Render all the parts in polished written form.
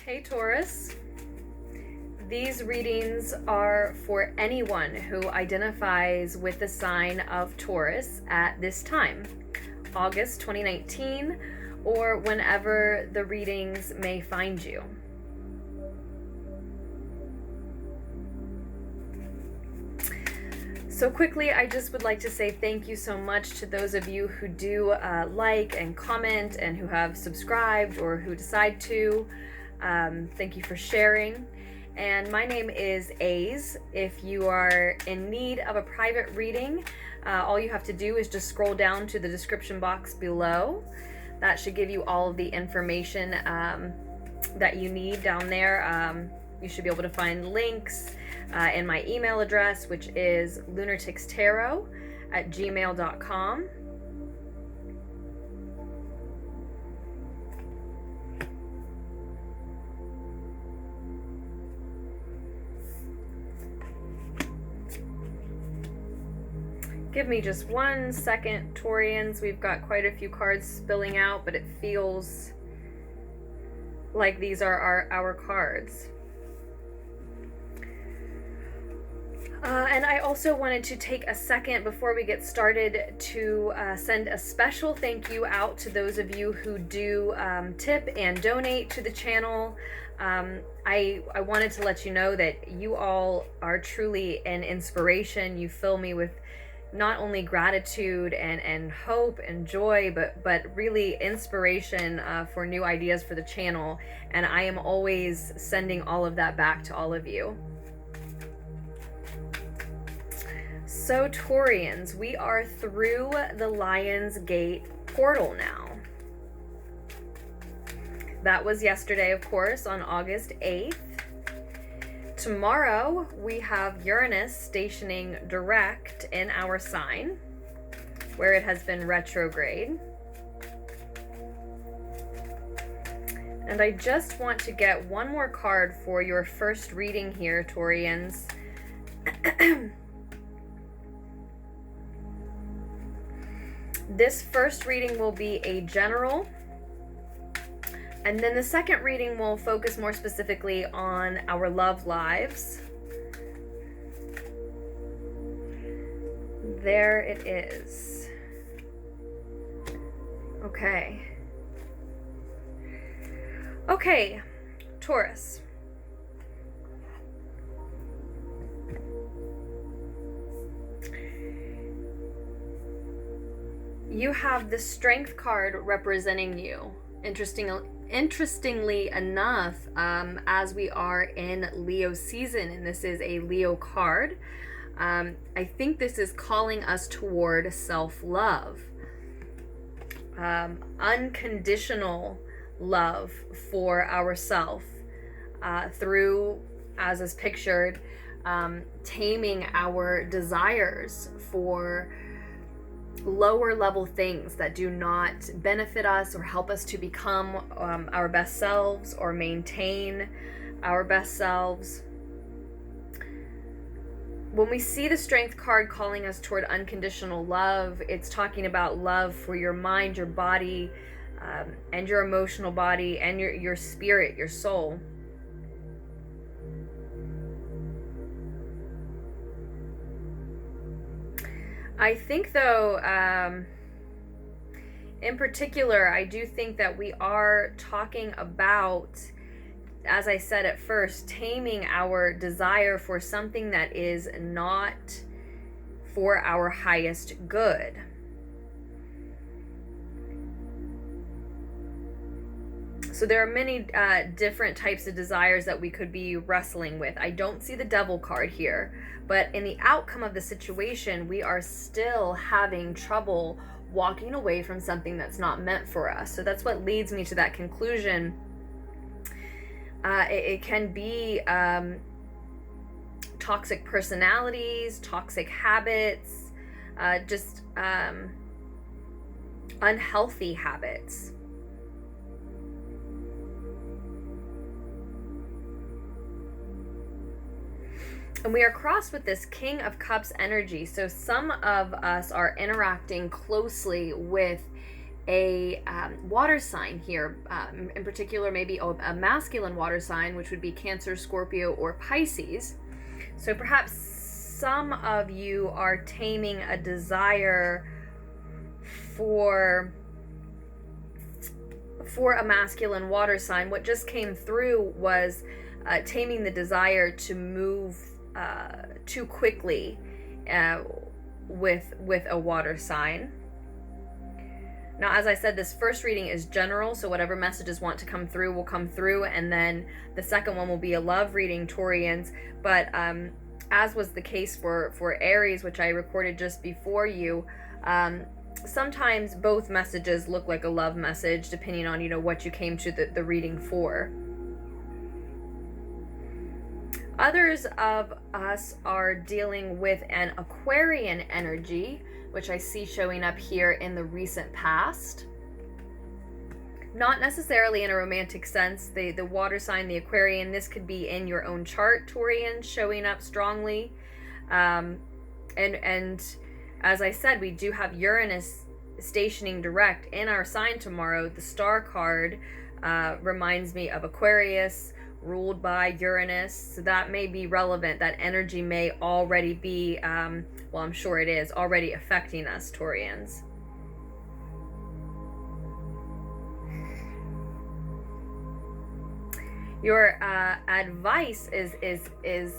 Hey Taurus, these readings are for anyone who identifies with the sign of Taurus at this time, August 2019, or whenever the readings may find you. So quickly, I just would like to say thank you so much to those of you who do like and comment and who have subscribed or who decide to. Thank you for sharing. And my name is Aze. If you are in need of a private reading, all you have to do is just scroll down to the description box below. That should give you all of the information that you need down there. You should be able to find links in my email address, which is LunarticksTarot@gmail.com. Give me just 1 second, Taurians. We've got quite a few cards spilling out, but it feels like these are our cards. And I also wanted to take a second before we get started to send a special thank you out to those of you who do tip and donate to the channel. I wanted to let you know that you all are truly an inspiration. You fill me with not only gratitude and hope and joy, but really inspiration for new ideas for the channel. And I am always sending all of that back to all of you. So Taurians, we are through the Lion's Gate portal now. That was yesterday, of course, on August 8th. Tomorrow, we have Uranus stationing direct in our sign, where it has been retrograde. And I just want to get one more card for your first reading here, Taurians. This first reading will be a general, and then the second reading will focus more specifically on our love lives. There it is. Okay. Okay, Taurus. You have the Strength card representing you. Interestingly enough, as we are in Leo season, and this is a Leo card, I think this is calling us toward self-love. Unconditional love for ourself through, as is pictured, taming our desires for lower level things that do not benefit us or help us to become our best selves or maintain our best selves. When we see the Strength card calling us toward unconditional love, it's talking about love for your mind, your body, and your emotional body, and your spirit, your soul. I think, though, in particular, I do think that we are talking about, as I said at first, taming our desire for something that is not for our highest good. So there are many different types of desires that we could be wrestling with. I don't see the Devil card here, but in the outcome of the situation, we are still having trouble walking away from something that's not meant for us. So that's what leads me to that conclusion. It can be toxic personalities, toxic habits, just unhealthy habits. And we are crossed with this King of Cups energy. So some of us are interacting closely with a water sign here, in particular maybe a masculine water sign, which would be Cancer, Scorpio, or Pisces. So perhaps some of you are taming a desire for a masculine water sign. What just came through was taming the desire to move too quickly with a water sign. Now, as I said, this first reading is general, so whatever messages want to come through will come through, and then the second one will be a love reading, Taurians. But as was the case for Aries, which I recorded just before you, sometimes both messages look like a love message, depending on, what you came to the reading for. Others of us are dealing with an Aquarian energy, which I see showing up here in the recent past. Not necessarily in a romantic sense. The water sign, the Aquarian, this could be in your own chart, Taurian, showing up strongly. And as I said, we do have Uranus stationing direct in our sign tomorrow. The star card reminds me of Aquarius, ruled by Uranus, so that may be relevant. That energy may already be, well, I'm sure it is, already affecting us, Taurians. Your advice is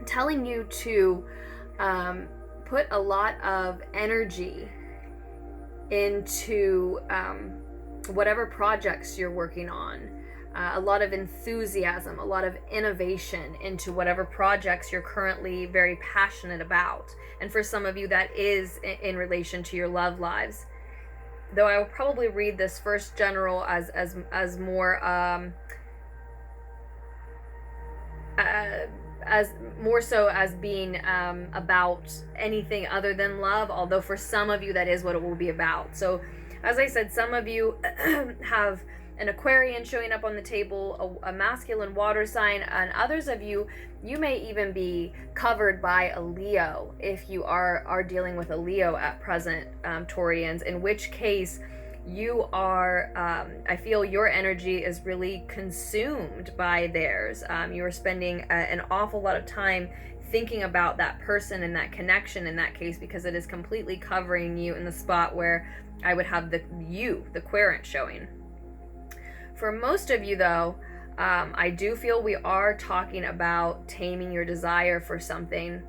telling you to put a lot of energy into whatever projects you're working on, a lot of enthusiasm, a lot of innovation into whatever projects you're currently very passionate about. And for some of you, that is in relation to your love lives. Though I will probably read this first general as more as more so as being about anything other than love, although for some of you that is what it will be about. So as I said, some of you have an Aquarian showing up on the table, a masculine water sign, and others of you may even be covered by a Leo if you are dealing with a Leo at present, Taurians, in which case you are, I feel your energy is really consumed by theirs. You are spending an awful lot of time thinking about that person and that connection in that case, because it is completely covering you in the spot where I would have the querent showing. For most of you, though, I do feel we are talking about taming your desire for something.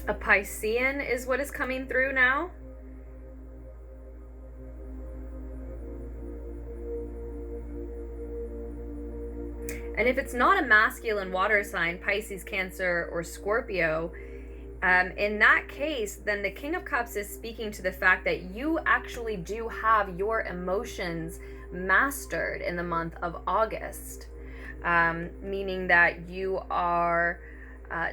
A Piscean is what is coming through now. And if it's not a masculine water sign, Pisces, Cancer, or Scorpio, in that case, then the King of Cups is speaking to the fact that you actually do have your emotions mastered in the month of August, meaning that you are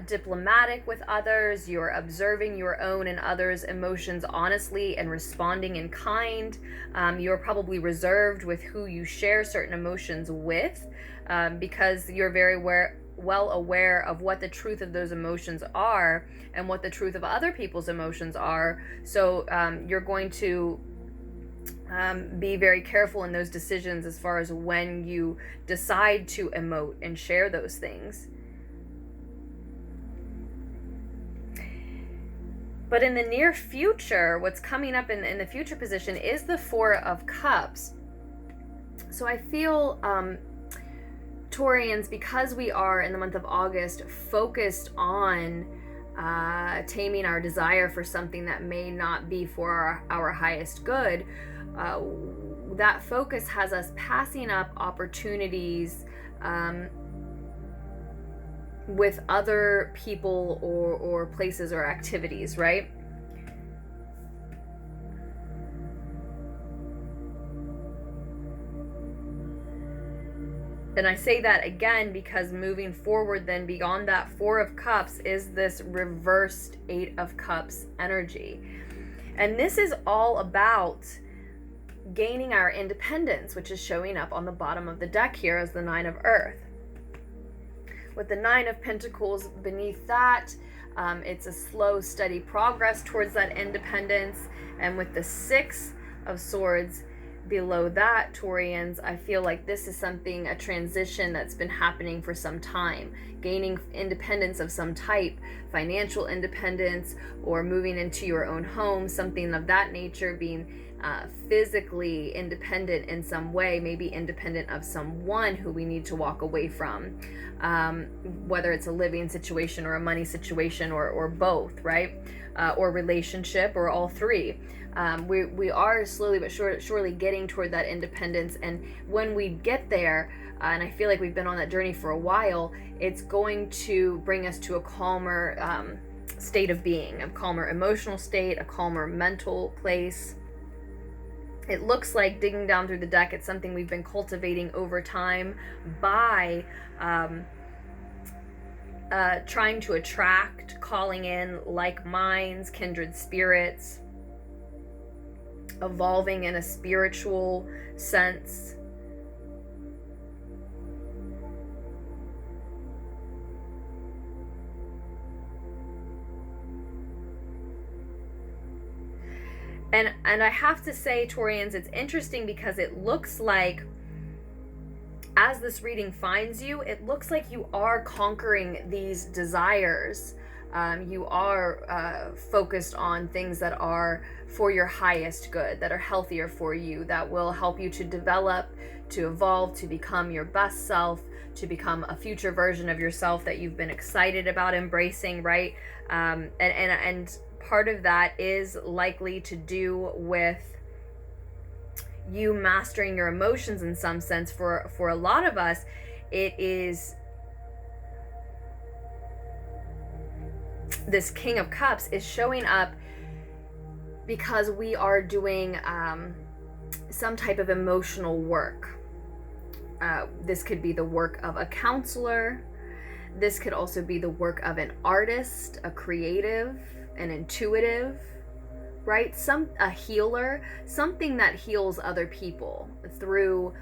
diplomatic with others, you're observing your own and others' emotions honestly and responding in kind. You're probably reserved with who you share certain emotions with, because you're very well aware of what the truth of those emotions are and what the truth of other people's emotions are. So you're going to be very careful in those decisions as far as when you decide to emote and share those things. But in the near future, what's coming up in the future position is the Four of Cups. So I feel, Taurians, because we are in the month of August focused on taming our desire for something that may not be for our highest good, that focus has us passing up opportunities with other people or places or activities, right? And I say that again because moving forward then beyond that Four of Cups is this reversed Eight of Cups energy. And this is all about gaining our independence, which is showing up on the bottom of the deck here as the Nine of Earth. With the Nine of Pentacles beneath that, it's a slow, steady progress towards that independence. And with the Six of Swords below that, Taurians, I feel like this is something, a transition that's been happening for some time. Gaining independence of some type, financial independence, or moving into your own home, something of that nature, being physically independent in some way, maybe independent of someone who we need to walk away from, whether it's a living situation or a money situation, or both, right? Or relationship, or all three. We are slowly but surely getting toward that independence, and when we get there, and I feel like we've been on that journey for a while, it's going to bring us to a calmer state of being, a calmer emotional state, a calmer mental place. It looks like, digging down through the deck, it's something we've been cultivating over time by trying to attract, calling in like minds, kindred spirits, evolving in a spiritual sense. And I have to say, Taurians, it's interesting because it looks like, as this reading finds you, it looks like you are conquering these desires. You are focused on things that are for your highest good, that are healthier for you, that will help you to develop, to evolve, to become your best self, to become a future version of yourself that you've been excited about embracing, right? And part of that is likely to do with you mastering your emotions in some sense. For a lot of us, it is this King of Cups is showing up because we are doing some type of emotional work. This could be the work of a counselor. This could also be the work of an artist, a creative, an intuitive, right? A healer, something that heals other people through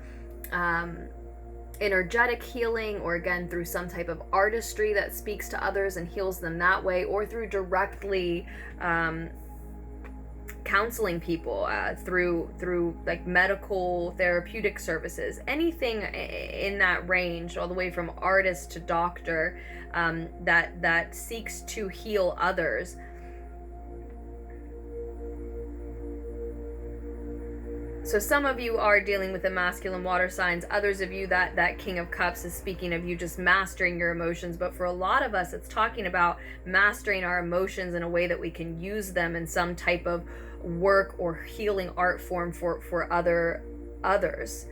energetic healing, or again through some type of artistry that speaks to others and heals them that way, or through directly counseling people through like medical therapeutic services, anything in that range, all the way from artist to doctor, that seeks to heal others. So some of you are dealing with the masculine water signs. Others of you, that King of Cups is speaking of you just mastering your emotions. But for a lot of us, it's talking about mastering our emotions in a way that we can use them in some type of work or healing art form for others.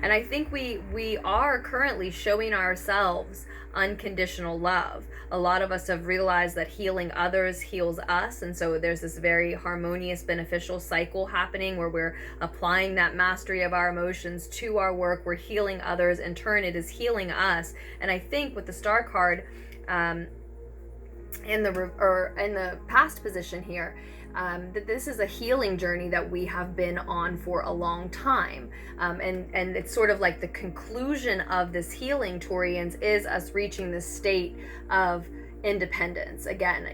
And I think we are currently showing ourselves unconditional love. A lot of us have realized that healing others heals us, and so there's this very harmonious, beneficial cycle happening where we're applying that mastery of our emotions to our work. We're healing others. In turn, it is healing us. And I think with the Star card in the past position here, that this is a healing journey that we have been on for a long time, and it's sort of like the conclusion of this healing, Taurians, is us reaching this state of independence. Again,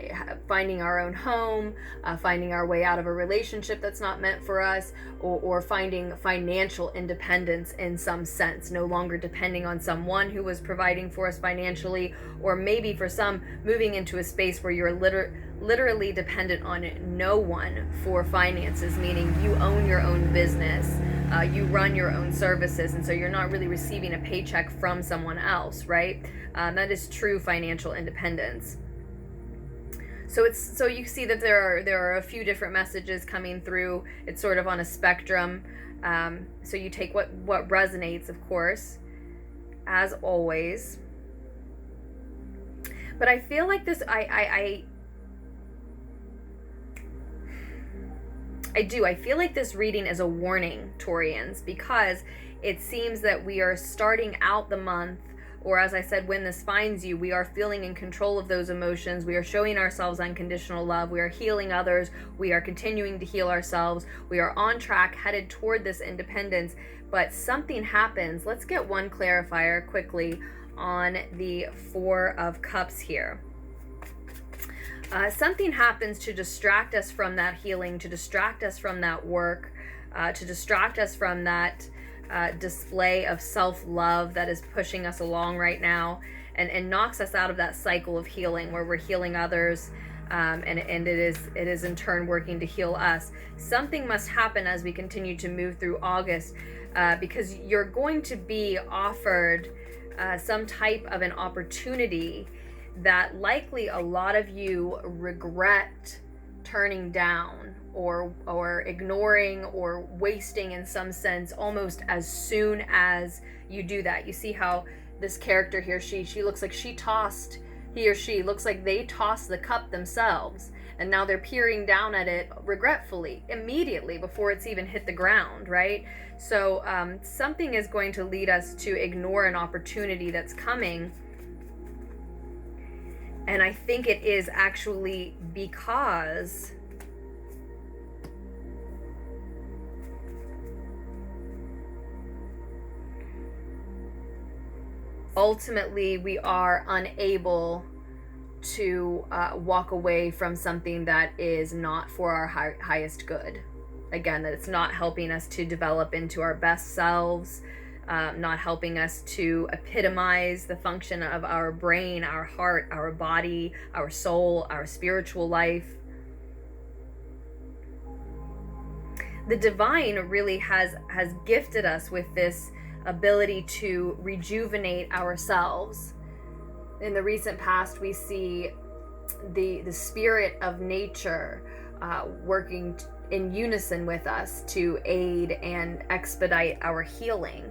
finding our own home, finding our way out of a relationship that's not meant for us, or finding financial independence in some sense, no longer depending on someone who was providing for us financially, or maybe for some, moving into a space where you're literally dependent on no one for finances, meaning you own your own business, you run your own services, and so you're not really receiving a paycheck from someone else, right? That is true financial independence. So you see that there are a few different messages coming through. It's sort of on a spectrum. So you take what resonates, of course, as always. But I feel like this, I feel like this reading is a warning, Taurians, because it seems that we are starting out the month, or as I said, when this finds you, we are feeling in control of those emotions. We are showing ourselves unconditional love. We are healing others. We are continuing to heal ourselves. We are on track, headed toward this independence. But something happens. Let's get one clarifier quickly on the Four of Cups here. Something happens to distract us from that healing, to distract us from that work, to distract us from that display of self-love that is pushing us along right now, and knocks us out of that cycle of healing where we're healing others, and it is in turn working to heal us. Something must happen as we continue to move through August, because you're going to be offered some type of an opportunity that likely a lot of you regret turning down or ignoring or wasting in some sense, almost as soon as you do that. You see how this character here, she looks like he or she looks like they tossed the cup themselves, and now they're peering down at it regretfully immediately before it's even hit the ground, right? So something is going to lead us to ignore an opportunity that's coming. And I think it is actually because ultimately we are unable to walk away from something that is not for our highest good. Again, that it's not helping us to develop into our best selves, not helping us to epitomize the function of our brain, our heart, our body, our soul, our spiritual life. The divine really has gifted us with this ability to rejuvenate ourselves. In the recent past, we see the spirit of nature working in unison with us to aid and expedite our healing.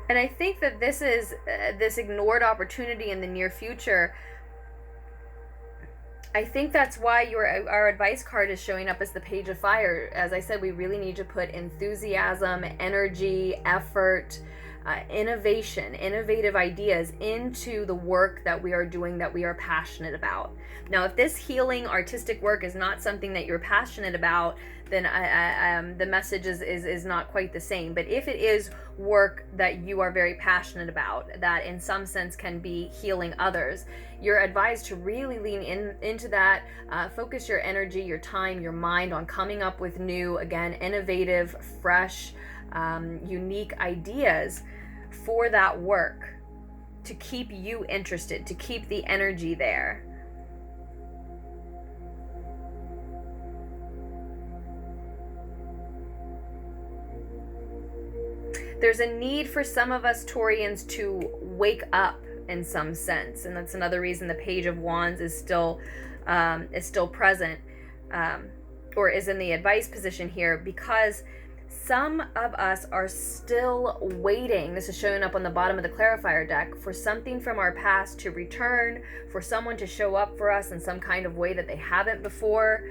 And I think that this is this ignored opportunity in the near future. I think that's why our advice card is showing up as the Page of Fire. As I said, we really need to put enthusiasm, energy, effort, innovation, innovative ideas into the work that we are doing, that we are passionate about. Now, if this healing artistic work is not something that you're passionate about, then the message is not quite the same. But if it is work that you are very passionate about, that in some sense can be healing others, you're advised to really lean into that, focus your energy, your time, your mind on coming up with new, again, innovative, fresh, unique ideas for that work, to keep you interested, to keep the energy there. There's a need for some of us Taurians to wake up in some sense, and that's another reason the Page of Wands is still present, or is in the advice position here, because some of us are still waiting. This is showing up on the bottom of the clarifier deck, for something from our past to return, for someone to show up for us in some kind of way that they haven't before.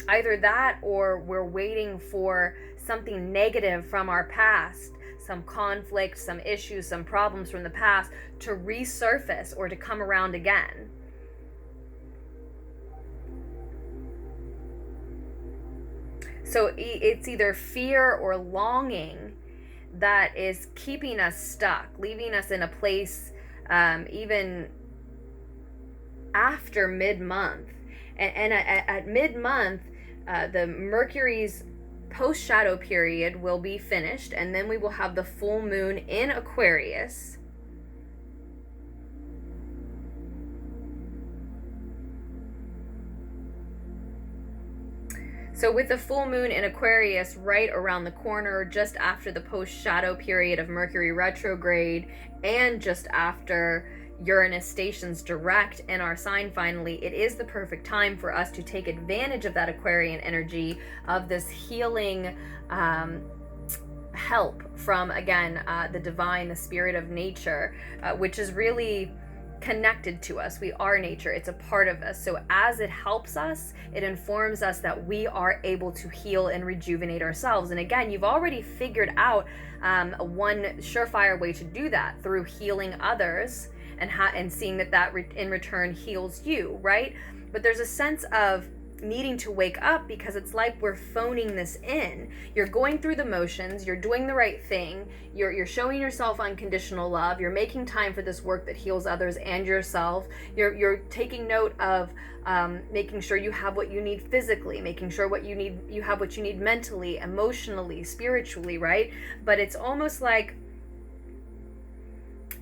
Either that, or we're waiting for something negative from our past, some conflict, some issues, some problems from the past to resurface or to come around again. So it's either fear or longing that is keeping us stuck, leaving us in a place even after mid-month. And at mid-month, the Mercury's post-shadow period will be finished, and then we will have the full moon in Aquarius. So with the full moon in Aquarius right around the corner, just after the post-shadow period of Mercury retrograde, and just after Uranus stations direct in our sign finally, it is the perfect time for us to take advantage of that Aquarian energy, of this healing help from, again, the divine, the spirit of nature, which is really connected to us. We are nature. It's a part of us. So as it helps us, it informs us that we are able to heal and rejuvenate ourselves. And again, you've already figured out one surefire way to do that, through healing others and seeing that in return heals you, right? But there's a sense of needing to wake up, because it's like we're phoning this in. You're going through the motions, you're doing the right thing, you're showing yourself unconditional love, you're making time for this work that heals others and yourself, you're taking note of making sure you have what you need physically, making sure you have what you need mentally, emotionally, spiritually, right? But it's almost like,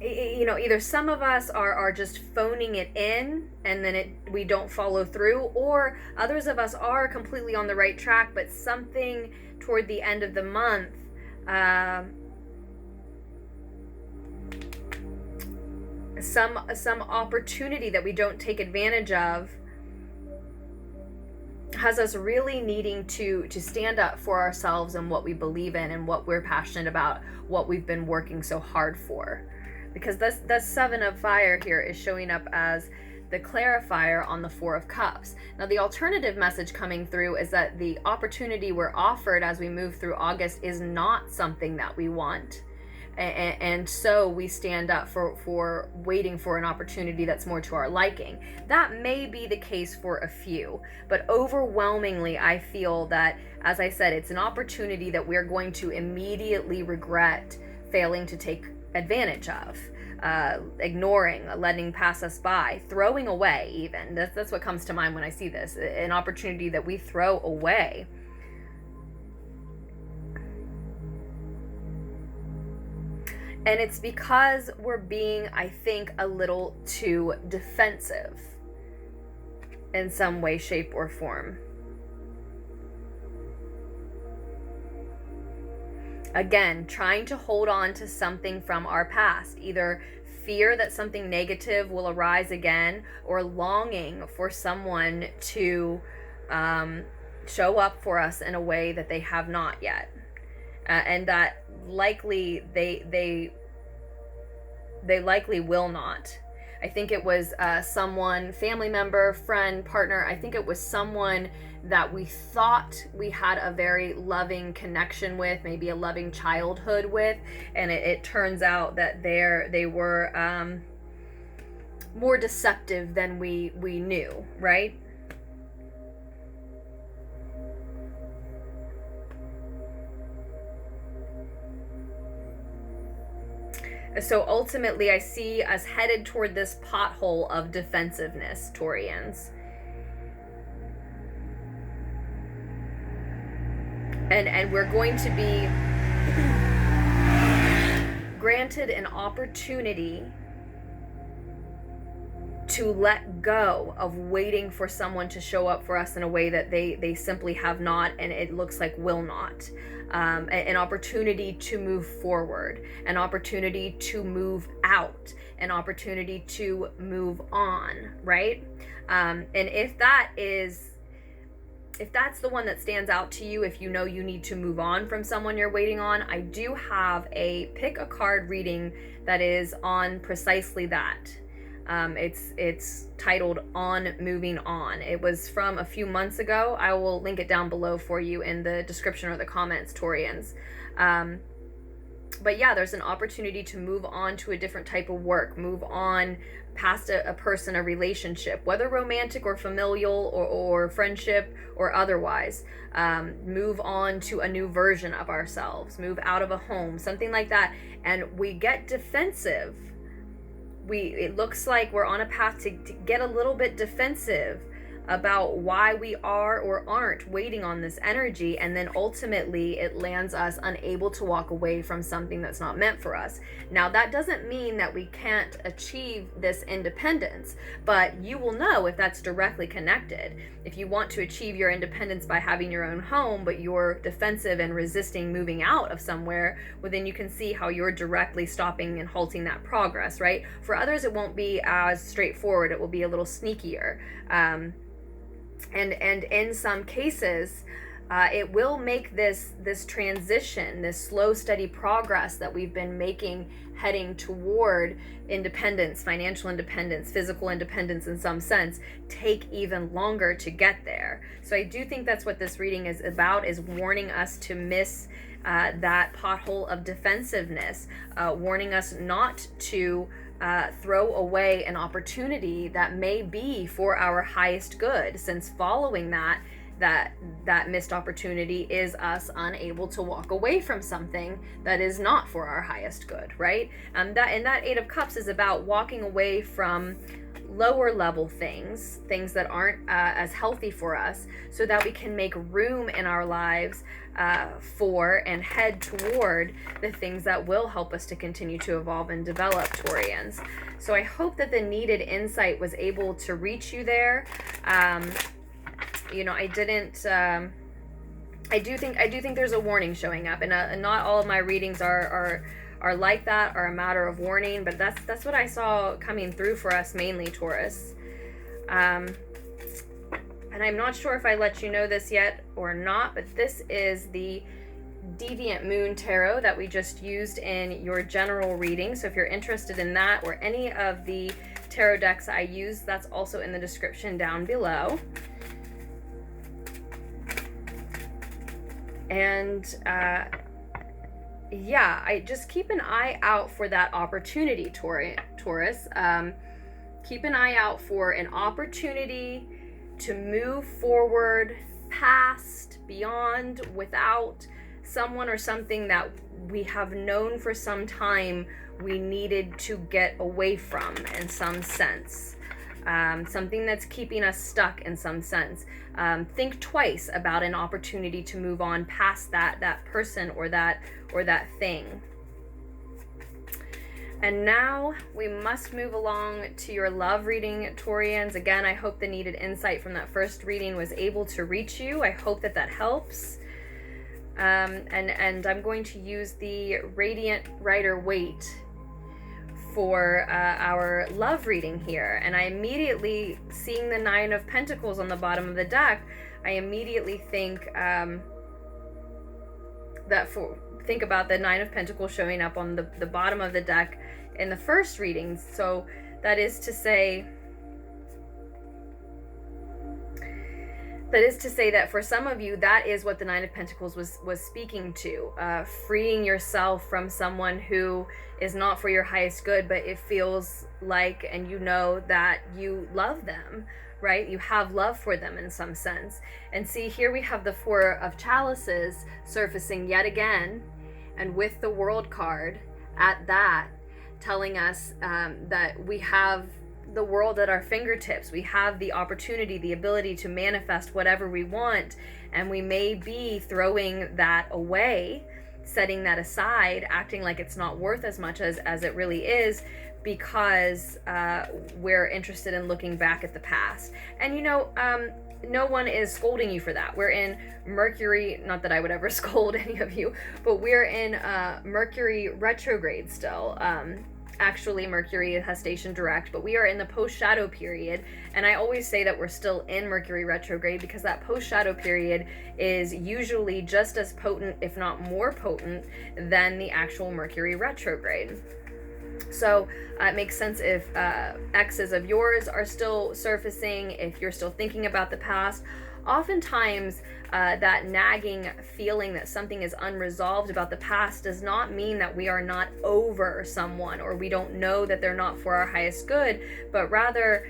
you know, either some of us are just phoning it in and then we don't follow through, or others of us are completely on the right track, but something toward the end of the month, some opportunity that we don't take advantage of has us really needing to stand up for ourselves and what we believe in and what we're passionate about, what we've been working so hard for. Because the Seven of Fire here is showing up as the clarifier on the Four of Cups. Now, the alternative message coming through is that the opportunity we're offered as we move through August is not something that we want. And so we stand up for waiting for an opportunity that's more to our liking. That may be the case for a few, but overwhelmingly, I feel that, as I said, it's an opportunity that we're going to immediately regret failing to take advantage of, ignoring, letting pass us by, throwing away even. That's what comes to mind when I see this, an opportunity that we throw away. And it's because we're being, I think, a little too defensive in some way, shape, or form. Again, trying to hold on to something from our past, either fear that something negative will arise again, or longing for someone to show up for us in a way that they have not yet, and that likely they likely will not. I think it was someone, family member, friend, partner. I think it was someone that we thought we had a very loving connection with, maybe a loving childhood with, and it turns out that they were more deceptive than we knew, right? So ultimately, I see us headed toward this pothole of defensiveness, Taurians. And we're going to be granted an opportunity to let go of waiting for someone to show up for us in a way that they simply have not, and it looks like will not. An opportunity to move forward, an opportunity to move out, an opportunity to move on, right? And if that's the one that stands out to you, if you know you need to move on from someone you're waiting on, I do have a pick a card reading that is on precisely that. It's titled On Moving On. It was from a few months ago. I will link it down below for you in the description or the comments, Taurians. But yeah, there's an opportunity to move on to a different type of work, move on past a person, a relationship, whether romantic or familial or friendship or otherwise. Move on to a new version of ourselves, move out of a home, something like that. And we get defensive. It looks like we're on a path to get a little bit defensive about why we are or aren't waiting on this energy, and then ultimately it lands us unable to walk away from something that's not meant for us. Now, that doesn't mean that we can't achieve this independence, but you will know if that's directly connected. If you want to achieve your independence by having your own home, but you're defensive and resisting moving out of somewhere, well, then you can see how you're directly stopping and halting that progress, right? For others, it won't be as straightforward. It will be a little sneakier. And in some cases, it will make this transition, this slow, steady progress that we've been making, heading toward independence, financial independence, physical independence in some sense, take even longer to get there. So I do think that's what this reading is about, is warning us to miss that pothole of defensiveness, warning us not to throw away an opportunity that may be for our highest good, since following that missed opportunity is us unable to walk away from something that is not for our highest good, right? That Eight of Cups is about walking away from lower level things that aren't as healthy for us, so that we can make room in our lives for and head toward the things that will help us to continue to evolve and develop, Taurians. So I hope that the needed insight was able to reach you there. I didn't. I do think there's a warning showing up, and not all of my readings are like that, are a matter of warning, but that's what I saw coming through for us, mainly Taurus. And I'm not sure if I let you know this yet or not, but this is the Deviant Moon Tarot that we just used in your general reading. So if you're interested in that or any of the tarot decks I use, that's also in the description down below. And I just keep an eye out for that opportunity, Taurus. Keep an eye out for an opportunity to move forward, past, beyond, without someone or something that we have known for some time we needed to get away from in some sense. Something that's keeping us stuck in some sense. Think twice about an opportunity to move on past that person or that thing. And now we must move along to your love reading, Taurians. Again, I hope the needed insight from that first reading was able to reach you. I hope that helps. And I'm going to use the Radiant Rider-Waite for our love reading here. And I immediately, seeing the Nine of Pentacles on the bottom of the deck, I immediately think think about the Nine of Pentacles showing up on the bottom of the deck in the first reading. So that is to say that for some of you, that is what the Nine of Pentacles was speaking to, freeing yourself from someone who is not for your highest good, but it feels like, and you know that you love them, right? You have love for them in some sense. And see, here we have the Four of Chalices surfacing yet again, and with the World card at that, telling us that we have the world at our fingertips. We have the opportunity, the ability to manifest whatever we want, and we may be throwing that away, setting that aside, acting like it's not worth as much as it really is, because we're interested in looking back at the past. And no one is scolding you for that. We're in Mercury, not that I would ever scold any of you, but we're in Mercury retrograde still. Actually, Mercury has stationed direct, but we are in the post-shadow period, and I always say that we're still in Mercury retrograde because that post-shadow period is usually just as potent, if not more potent, than the actual Mercury retrograde. So it makes sense if exes of yours are still surfacing, if you're still thinking about the past. Oftentimes, that nagging feeling that something is unresolved about the past does not mean that we are not over someone or we don't know that they're not for our highest good, but rather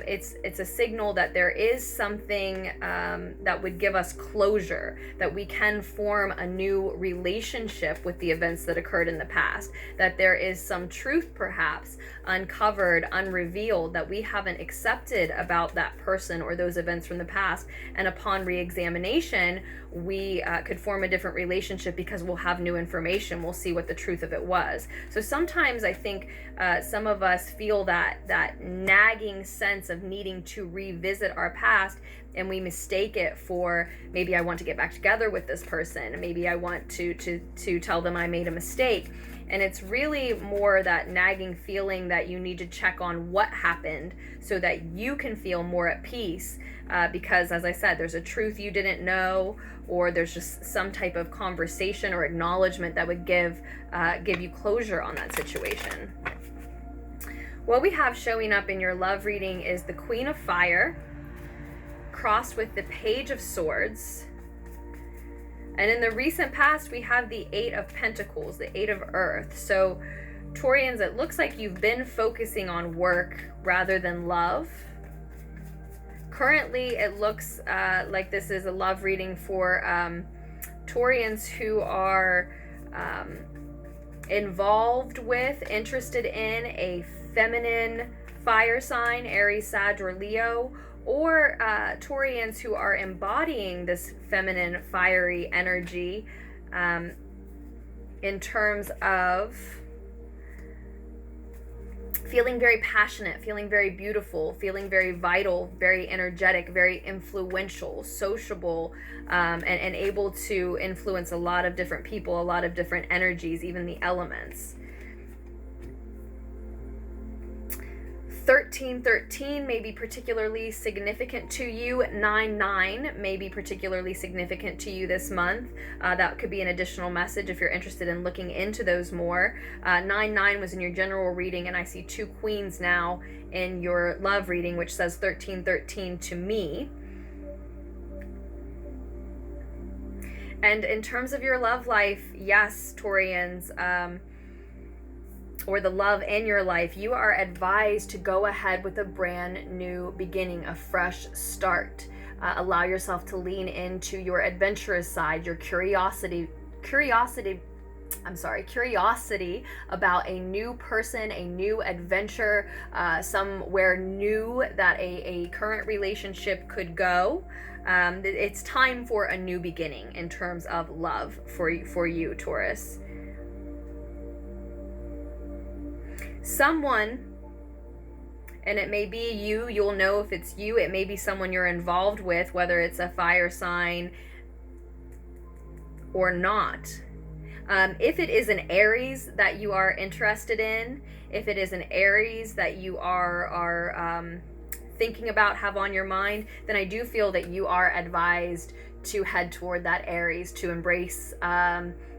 it's a signal that there is something that would give us closure, that we can form a new relationship with the events that occurred in the past, that there is some truth perhaps uncovered, unrevealed, that we haven't accepted about that person or those events from the past, and upon re-examination we could form a different relationship because we'll have new information. We'll see what the truth of it was. So sometimes I think some of us feel that nagging sense of needing to revisit our past, and we mistake it for, maybe I want to get back together with this person, maybe I want to tell them I made a mistake. And it's really more that nagging feeling that you need to check on what happened so that you can feel more at peace. Because, as I said, there's a truth you didn't know, or there's just some type of conversation or acknowledgement that would give you closure on that situation. What we have showing up in your love reading is the Queen of Fire crossed with the Page of Swords. And in the recent past, we have the Eight of Pentacles, the Eight of Earth. So, Taurians, it looks like you've been focusing on work rather than love. Currently, it looks like this is a love reading for Taurians who are involved with, interested in a feminine fire sign, Aries, Sag, or Leo, or Taurians who are embodying this feminine fiery energy in terms of feeling very passionate, feeling very beautiful, feeling very vital, very energetic, very influential, sociable, and able to influence a lot of different people, a lot of different energies, even the elements. 1313 may be particularly significant to you. 99 may be particularly significant to you this month. That could be an additional message if you're interested in looking into those more. 99 was in your general reading, and I see two queens now in your love reading, which says 1313 to me. And in terms of your love life, yes, Taurians, or the love in your life, you are advised to go ahead with a brand new beginning, a fresh start. Allow yourself to lean into your adventurous side, your curiosity about a new person, a new adventure, somewhere new that a current relationship could go. It's time for a new beginning in terms of love for you, Taurus. Someone, and it may be you'll know if it's you, it may be someone you're involved with, whether it's a fire sign or not. If it is an Aries that you are interested in, if it is an Aries that you are thinking about, have on your mind, then I do feel that you are advised to head toward that Aries, to embrace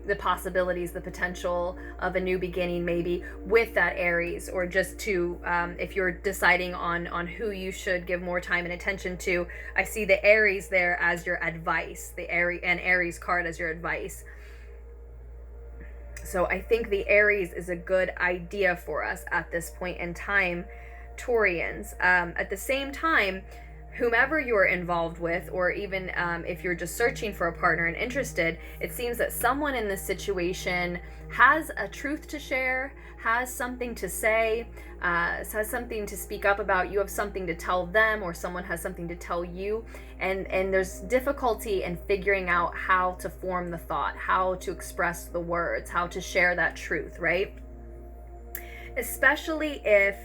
the possibilities, the potential of a new beginning, maybe with that Aries, or just to, if you're deciding on who you should give more time and attention to, I see the Aries there as your advice, the Aries card as your advice. So I think the Aries is a good idea for us at this point in time, Taurians. At the same time, whomever you're involved with, or even if you're just searching for a partner and interested, it seems that someone in this situation has a truth to share, has something to say, has something to speak up about. You have something to tell them, or someone has something to tell you, and there's difficulty in figuring out how to form the thought, how to express the words, how to share that truth, right? Especially if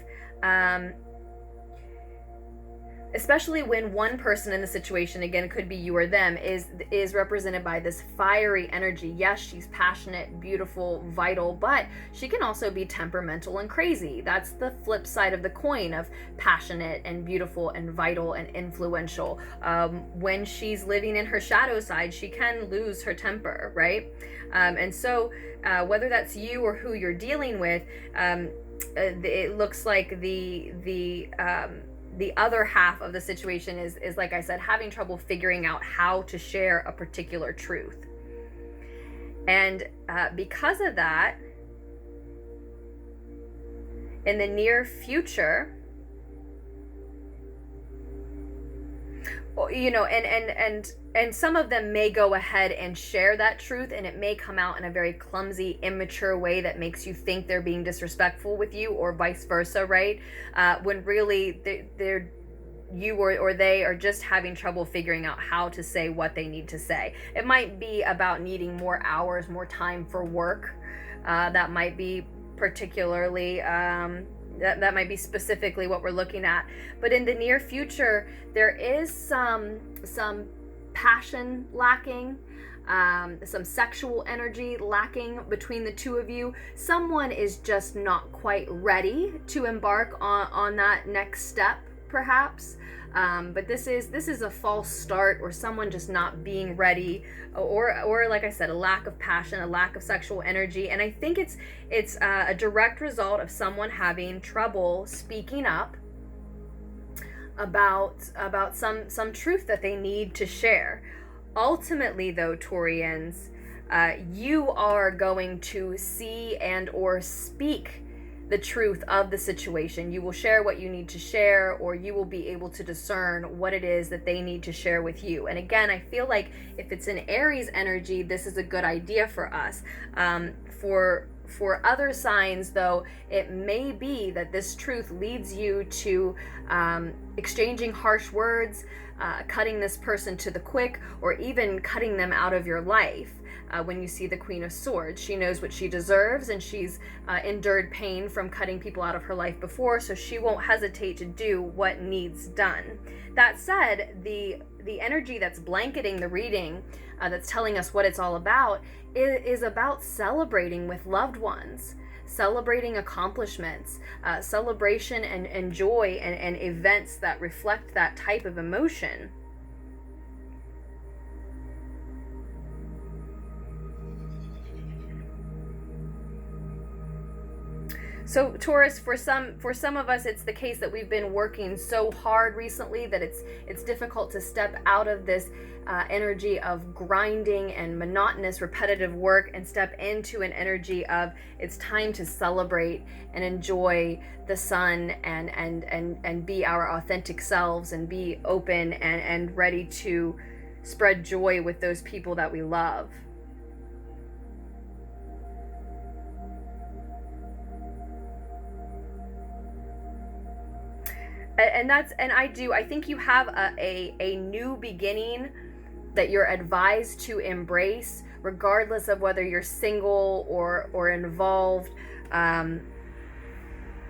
especially when one person in the situation, again, it could be you or them, is represented by this fiery energy. Yes, she's passionate, beautiful, vital, but she can also be temperamental and crazy. That's the flip side of the coin of passionate and beautiful and vital and influential. When she's living in her shadow side, she can lose her temper, right? And so whether that's you or who you're dealing with, it looks like the other half of the situation is, like I said, having trouble figuring out how to share a particular truth. And because of that, in the near future, you know, and some of them may go ahead and share that truth, and it may come out in a very clumsy, immature way that makes you think they're being disrespectful with you, or vice versa, right? When really you or they are just having trouble figuring out how to say what they need to say. It might be about needing more hours, more time for work. That might be particularly that might be specifically what we're looking at. But in the near future, there is some passion lacking. some sexual energy lacking between the two of you. Someone is just not quite ready to embark on that next step, perhaps. But this is a false start, or someone just not being ready, or like I said, a lack of passion, a lack of sexual energy. And I think it's a direct result of someone having trouble speaking up about some truth that they need to share. Ultimately, though, Taurians, you are going to see and or speak the truth of the situation. You will share what you need to share, or you will be able to discern what it is that they need to share with you. And again, I feel like if it's an Aries energy, this is a good idea for us. For other signs, though, it may be that this truth leads you to exchanging harsh words, cutting this person to the quick, or even cutting them out of your life. When you see the Queen of Swords, she knows what she deserves, and she's endured pain from cutting people out of her life before, so she won't hesitate to do what needs done. That said, the energy that's blanketing the reading, that's telling us what it's all about, is about celebrating with loved ones, celebrating accomplishments, celebration and joy, and events that reflect that type of emotion. So Taurus, for some of us, it's the case that we've been working so hard recently that it's difficult to step out of this energy of grinding and monotonous, repetitive work and step into an energy of it's time to celebrate and enjoy the sun and be our authentic selves and be open and ready to spread joy with those people that we love. I think you have a new beginning that you're advised to embrace, regardless of whether you're single or involved. And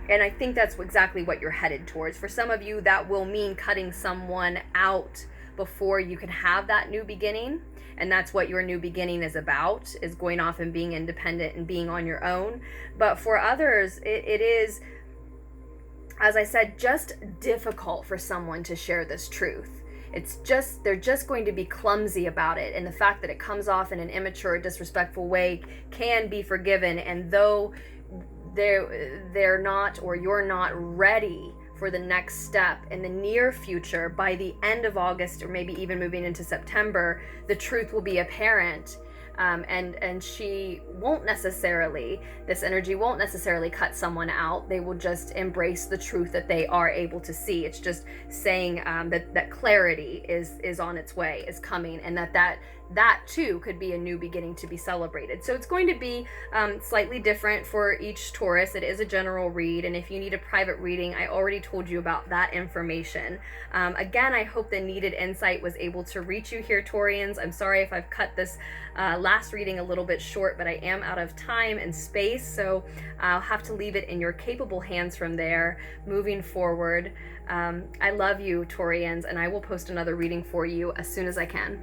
I think that's exactly what you're headed towards. For some of you, that will mean cutting someone out before you can have that new beginning. And that's what your new beginning is about, is going off and being independent and being on your own. But for others, it is, as I said, just difficult for someone to share this truth. They're just going to be clumsy about it, and the fact that it comes off in an immature, disrespectful way can be forgiven. And though they're not, or you're not ready for the next step in the near future, by the end of August, or maybe even moving into September, the truth will be apparent. And she won't necessarily, this energy won't necessarily cut someone out. They will just embrace the truth that they are able to see. It's just saying that clarity is on its way, is coming, and that too could be a new beginning to be celebrated. So it's going to be slightly different for each Taurus. It is a general read, and if you need a private reading, I already told you about that information. Again, I hope the needed insight was able to reach you here, Taurians. I'm sorry if I've cut this last reading a little bit short, but I am out of time and space, so I'll have to leave it in your capable hands from there moving forward. I love you, Taurians, and I will post another reading for you as soon as I can.